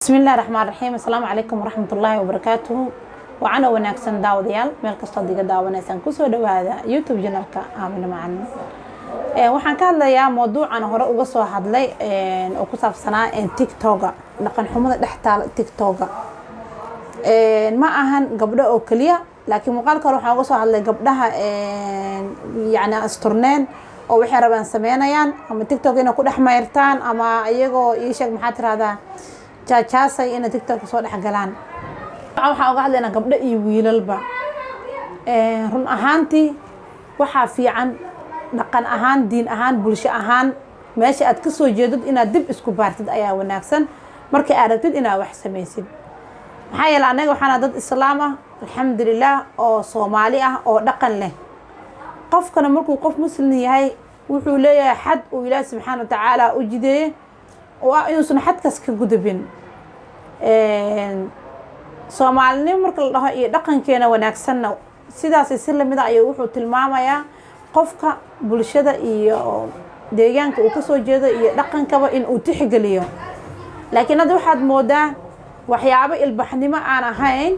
بسم الله الرحمن الرحيم. السلام عليكم ورحمة الله وبركاته. وعنا وناكسن داوديال مeel kasta diga daawanaysan ku soo dhawaada YouTube channelka Aamina Macalin. Waxaan ka hadlayaa mowduucan hore uga soo hadlay oo ku saabsanaa TikTok dhaqan xumada dhextaal TikTok. Ma ahan gabdho oo kaliya laakiin muuqaalka hore waxaan uga soo hadlay gabdhaha yani asturneen oo waxay rabaan sameynayaan ama TikTok inay ku dhex mayrtaan ama iyagoo ii sheeg maxaa tiraahdaa jaasay in TikTok soo dhex galaan. waxaan uga hadlaynaa gabdho iyo wiilalba run ahaantii waxa fiican dhaqan ahaan diin ahaan bulsho ahaan meesha aad ka soo jeedid inaad dib isku baartid ayaa wanaagsan markii aad rabtid inaad wax samaysid. maxaa yeelay anaga waxaan dad islaam ah alxamdulillaah oo Soomaali ah oo dhaqan leh. qofkana markuu qof muslim yahay wuxuu leeyahay xad uu Ilaahay subxaanahu wa ta'aala u jideeyay oo inuusan xadkaas ka gudubin. Soomaalnimo marka la dhaho iyo dhaqankeena wanaagsanna sidaas si lamid ah ayuu wuxuu tilmaamayaa qofka bulshada iyo deegaanka uu ka soo jeedo iyo dhaqankaba in uu tixgeliyo. laakiin hadda waxaad moodaa waxyaabo ilbaxnimo aan ahayn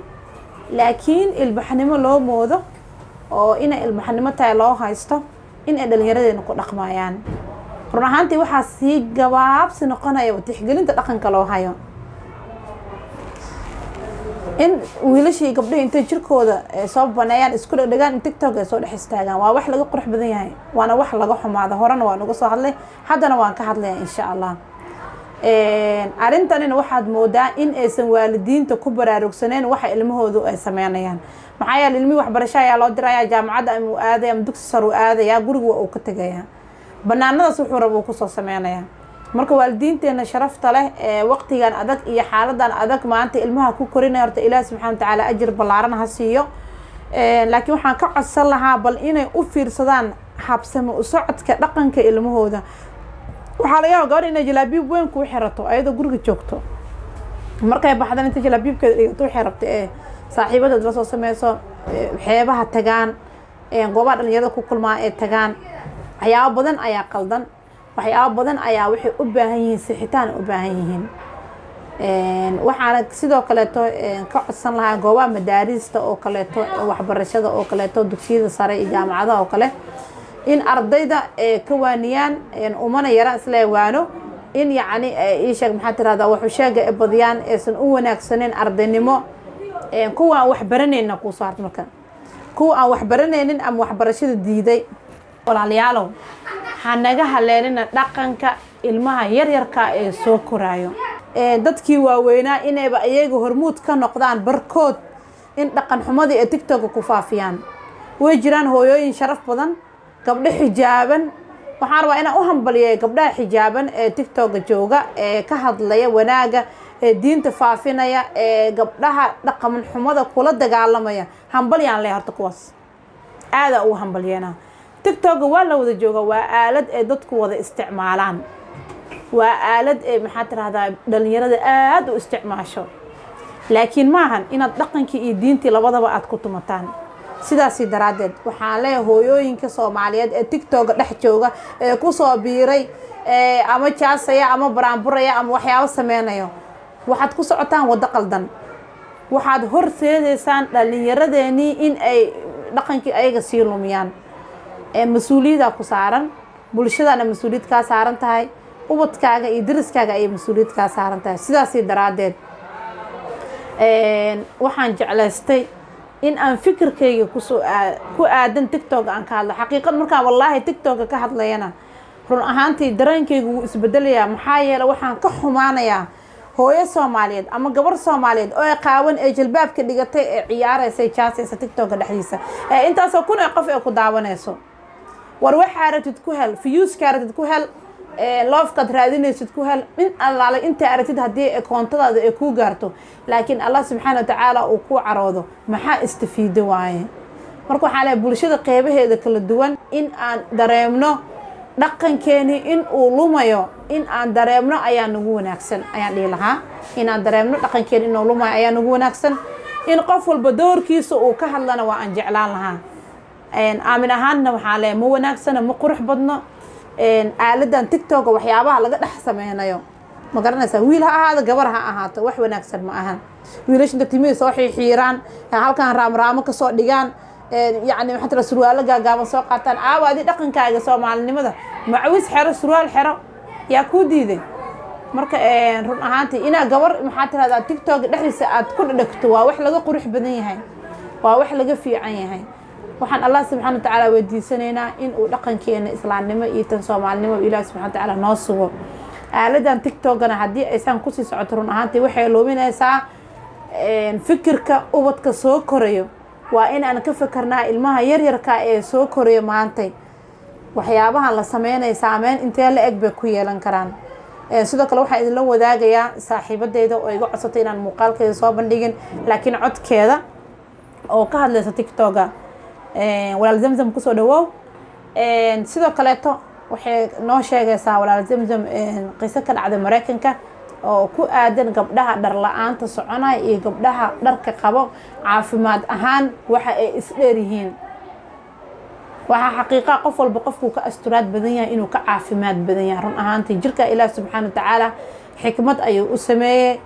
laakiin ilbaxnimo loo moodo oo in ilbaxnimo tahay loo haysto in ay dhalinyaradeena ku dhaqmayaan. run ahaantii waxaa sii gabaabsi noqonaya tixgelinta dhaqanka loo hayo in wiilashii gabdhaha intay jirkooda soo baneeyaan isku dhagdhagaan in TikTok ay soo dhex istaagaan waa wax laga qurux badan yahay waana wax laga xumaado horena waan uga soo hadlay haddana waan ka hadlayaa insha Allah. arrintan waxaad moodaa in aysan waalidiinta ku baraarugsaneen waxa ilmahoodu ay sameynayaan. maxaa yeelay ilmi waxbarasho ayaa loo dirayaa jaamacadda ama aadaya ama dugsi sare aadaya guriga waa uu ka tagayaa banaanadaas wuxuu rabo ku soo sameynayaa. marka waalidiinteena sharafta leh waqtigan adag iyo xaaladan adag maanta ilmaha ku korinaya horta Ilaahay subxaanahu wa ta'aala ajir ballaaran ha siiyo. laakiin waxaan ka codsan lahaa bal inay u fiirsadaan habsamo u socodka dhaqanka ilmahooda. waxaa laga yaabaa gabadha inay jalaabiib weyn ku xirato ayadoo guriga joogto markay baxdan inta jalaabiibkeeda dhigato waxay rabto saaxiibadeed la soo sameyso xeebaha tagaan goobaha dhalinyarada ku kulmaa ee tagaan. waxyaabo badan ayaa qaldan waxyaabo badan ayaa waxay u baahan yihiin sixitaan u baahan yihiin. waxaana sidoo kaleeto ka codsan lahaa goobaha madaarista oo kaleeto waxbarashada oo kaleeto dugsiyada sare iyo jaamacadaha oo kale in ardayda ka waaniyaan umana yara isla waano in yacni ii sheeg maxaa tiraahdaa wuxuu sheegay ee badiyaan aysan u wanaagsaneen ardaynimo kuwa aan wax baranayna ku soo hartay marka kuwa aan wax baranaynin ama waxbarashada diiday. walaalayaalow hanaga haleelina dhaqanka ilmaha yaryarka ee soo koraayo dadkii waaweynaa inayba iyaga hormuud ka noqdaan barkood in dhaqan xumadii ee TikTok ku faafiyaan. way jiraan hooyooyin sharaf badan gabdho xijaaban waxaan rabaa inaan u hambaliyo gabdhaha xijaaban ee TikTok jooga ee ka hadlaya wanaaga ee diinta faafinaya ee gabdhaha dhaqan xumada kula dagaalamaya hambaliyaan leh horta kuwaas aada u hambaliyana. TikTok waa la wada jooga waa aalad ee dadku wada isticmaalaan waa aalad ee maxaa tiraahdaa dhalinyarada aad u isticmaasho laakiin maahan inaad dhaqankii iyo diintii labadaba aad ku tumataan. sidaasi daraadeed waxaan leeyahay hooyooyinka Soomaaliyeed ee TikTok dhex jooga ee ku soo biiray ama jaasaya ama baraanburaya ama waxyaabo sameynayo waxaad ku socotaan wada qaldan. waxaad horseedeysaan dhalinyaradeenii in ay dhaqankii ayaga sii lumiyaan. mas-uuliyada ku saaran bulshadana mas-uuliyad ka saaran tahay ubadkaaga iyo dariskaaga ay mas-uuliyad ka saaran tahay. sidaasi daraadeed waxaan jeclaystay in aan fikirkayga ku aadan TikTok aan ka hadlo. xaqiiqad markaan wallaahi TikTok ka hadlayana run ahaantii dareenkaygu wuu isbedelayaa. maxaa yeelay waxaan ka xumaanayaa hooyo Soomaaliyeed ama gabar Soomaaliyeed oo qaawan ee jilbaabka dhigatay ee ciyaaraysa jaasaysa TikTok dhexdiisa intaas oo kun qof ay ku daawanayso. war waxa rabtid ku hel views ka rabtid ku hel love ka raadinaysid ku hel in allaale inta aragtid hadii koontadaada ay ku gaarto laakiin Allah subxaanahu wa ta'aala uu ku caroodo maxaa istifiido waaye. marka waxa la bulshada qeybaheeda kala duwan in aan dareemno dhaqankeeni in uu lumayo in aan dareemno ayaa nagu wanaagsan ayaan dhihi lahaa in aan dareemno dhaqankeeni in uu lumayo ayaa nagu wanaagsan in qof walba doorkiisa uu ka hadlana waa aan jeclaan lahaa. aamin ahaanna waxaa leeyahay ma wanaagsana ma qurux badno aaladan TikTok waxyaabaha laga dhex sameynayo ma garanaysaa wiil ha ahaado gabar ha ahaato wax wanaagsan ma ahan wiilasha inta timihii soo xiixiiraan halkan raamraamo kasoo dhigaan yacni maxaa tira surwaalo gaagaaban soo qaataan adi dhaqankaaga soomaalinimada macawis xero surwaal xero yaa kuu diiday marka run ahaantii inaa gabar maxaa tirahdaa tiktok dhexdiisa aad ku dhadhagto waa wax laga qurux badan yahay waa wax laga fiican yahay waxaan allah subxaana watacaala weydiisanaynaa in uu dhaqankeena islaamnimo iyo tan soomaalinimo ilaah subxana watacaala noo sugo aaladan tiktokana haddii aysan kusii socoto run ahaantii waxay luminaysaa fikirka ubadka soo korayo waa in aan ka fikirnaa ilmaha yaryarka ee soo korayo maantay waxyaabahan la sameynaya saameyn intee la eg bay ku yeelan karaan sidoo kale waxaan idinla wadaagayaa saaxiibadeyda oo iga codsatay inaan muuqaalkeeda soo bandhigin laakiin codkeeda oo ka hadlaysa tiktoka walaal zamzam kusoo dhawoow sidoo kaleeto waxay noo sheegaysaa walaal zamzam qiso ka dhacday maraykanka oo ku aadan gabdhaha dhar la-aanta soconaya iyo gabdhaha dharka qabo caafimaad ahaan waxa ay isdheer yihiin waxaa xaqiiqa qof walba qofkuu ka asturaad badan yahay inuu ka caafimaad badan yahay run ahaantii jirka ilaah subxaana watacaala xikmad ayuu u sameeyey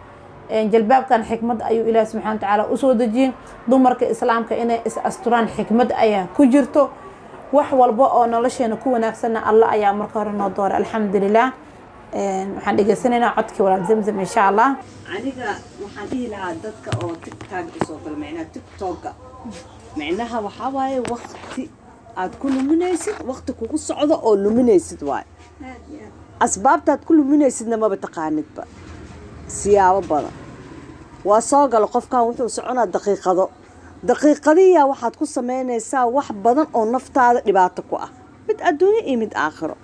jalbaabkan xikmad ayuu ilaah subxana watacaala usoo dejiyey dumarka islaamka inay is asturaan xikmad ayaa ku jirto wax walba oo nolosheena ku wanaagsanna allah ayaa marka hore noo dooray alxamdulilah waxaan dhegeysanaynaa codkii walaal zamzam insha allah aniga waxaan dhihi lahaa dadka oo tiktok usoo gala macnaha tiktoka macnaha waxaa waaye waqti aad ku luminaysid waqti kugu socdo oo luminaysid waaye asbaabtaad ku luminaysidna maba taqaanidba siyaabo badan waa soo galo qofkan wuxuu soconaa daqiiqadiyaa waxaad ku samaynaysaa wax badan oo naftaada dhibaato ku ah mid adduunyo iyo mid aakhiro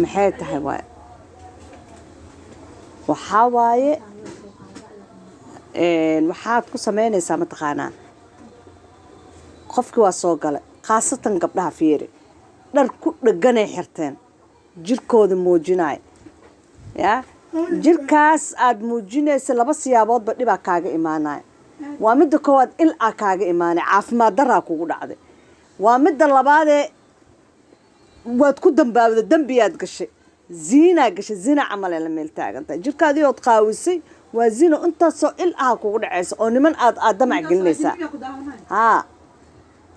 maxay tahay waaye waxaa waaye waxaad ku samaynaysaa mataqaanaa qofkii waa soo galay khaasatan gabdhaha fiiri dhar ku dhaganay xirteen jirkooda muujinaya yaa jirkaas aad muujinaysa laba siyaaboodba dhibaa kaaga imaanaya waa midda koowaad il-aa kaaga imaanaya caafimaad daraa kugu dhacday waa midda labaadee waad ku dambaabda dembiyaad gashay ziinaa gashay zina camalee la meel taagantahay jirkaadii ood qaawisay waa zino intaasoo il-aha kugu dhacaysa oo niman aad damac gelinaysaa haa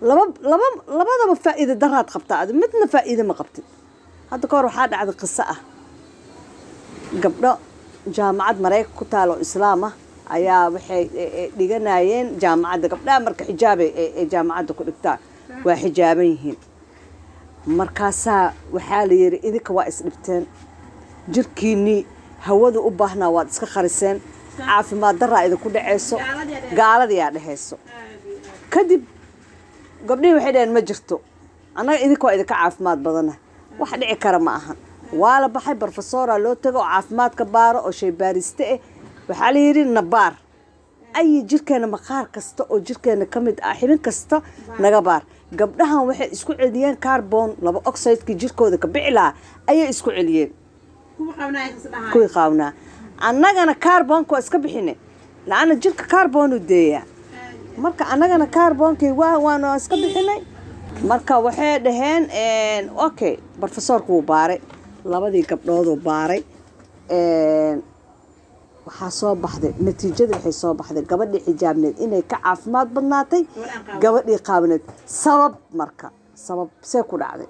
labadaba faa'iida daraad qabtaa adi midna faa'iida ma qabtid hadda ka hor waxaa dhacday qiso ah gabdho jaamacad maraykan ku taalo islaam ah ayaa waxay dhiganayeen jaamacadda gabdhaha marka xijaabay ee jaamacadda ku dhigtaa waa xijaaban yihiin markaasaa waxaa la yidhi idinka waa isdhibteen jirkiinnii hawada u baahnaa waad iska qariseen caafimaad daraa idinku dhacayso gaaladiyaa dhehayso kadib gabdhihii waxay dhaheen ma jirto annaga idinka waa idinka caafimaad badana wax dhici kara ma ahan waa la baxay brofesora loo tago oo caafimaadka baaro oo shaybaariste ah waxaa la yidhi nabaar ay jirkeena maqaar kasta oo jirkeena ka mid ah xibin kasta naga baar gabdhahan waxay isku celiyeen carbon laba oxide-kii jirkooda ka bixi lahaa ayay isku celiyeen kuwii qaawnaa annagana carbonka waa iska bixine la-ana jirka carbonu deeyaa marka annagana carbonkii waana iska bixinay marka waxay dhaheen okay brofesorku wuu baaray labadii gabdhooduu baaray waxaa soo baxday natiijada waxay soo baxday gabadhii xijaabneed inay ka caafimaad badnaatay gabadhii qaabneed sabab see ku dhacday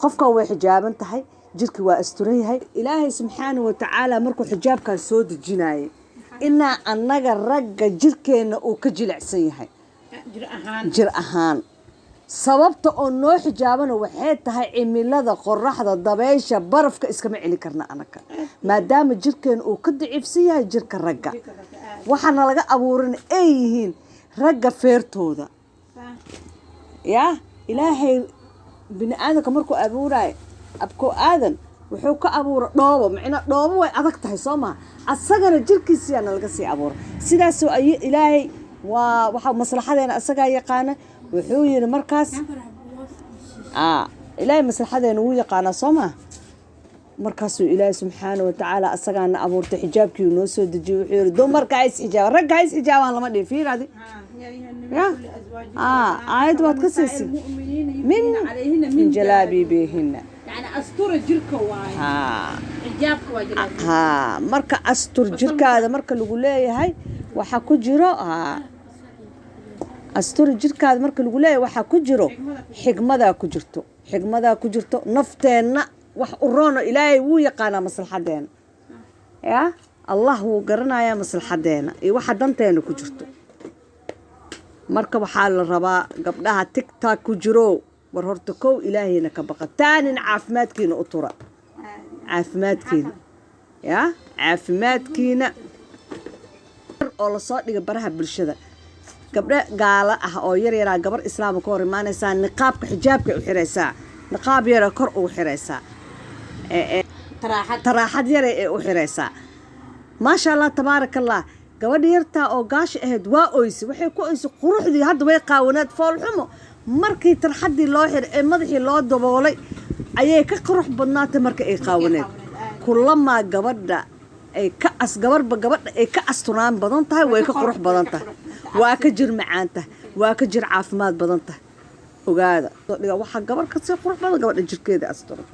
qofkan way xijaaban tahay jirkii waa asturan yahay ilaahay subxaanahu watacaala markuu xijaabkan soo dejinayay inaa annaga ragga jirkeenna uu ka jilicsan yahay jir ahaan sababta oo noo xijaabana waxay tahay cimilada qoraxda dabeysha barafka iskama celi karna anaga maadaama jirkeena uu ka daciifsan yahay jirka ragga waxaana laga abuurana ay yihiin ragga feertooda yaa ilaahay bini aadamka markuu abuuraayo abkoo aadan wuxuu ka abuura dhoobo macnaa dhoobo way adag tahay soo maha asagana jirkiisiyaana laga sii abuura sidaasoo ay ilaahay waa waxa maslaxadeena asagaa yaqaana wuxuu yidhi markaas ilaahay maslaxadeena wuu yaqaanaa soo maa markaasuu ilaahay subxaana watacaala asagaana abuurtay xijaabkii noo soo dejiyey wuxuu yidhi dumarka ha is xijaabaan ragga ha is xijaabaan lama dhihin fiiradi aayad waad ka siisay min jalaabiibihina يعني أسطورة جيركا واي حجابك واجرات ها marka astur jirkaada marka lagu leeyahay waxa ku jiro astur jirkaada marka lagu leeyahay waxa ku jiro xigmada ku jirto nafteena wax u roono ilaahay wuu yaqaana maslaxadeena ya allah wuu garanaya maslaxadeena iyo waxa danteena ku jirto marka waxaa la rabaa gabdhaha tiktok ku jiro war horta kow ilaahayna ka baqa taanin caafimaadkiina u tura caafimaadkiina ya caafimaadkiina oo la soo dhiga baraha bulshada gabdha gaala ah oo yar yar gabar islaamka ka hor imaanaysa niqaabka xijaabka u xiraysaa niqaab yar kor u xiraysaa taraaxad yar u xiraysaa ma sha Allah tabaarakallah gabadh yarta oo gaash ahayd waa oysi waxay ku oysi quruxdii hadda way qaawanaad fool xumo markii tarxadii loo xir ee madaxii loo daboolay ayay ka qurux badnaatay marka ay qaawaneed kulama gabadha ay ka gabarba gabadha ay ka asturaan badan tahay way ka qurux badan tahay waa ka jir macaan tahay waa ka jir caafimaad badan tahay ogaada waxa gabar ka sii qurux badan gabadha jirkeeda asturto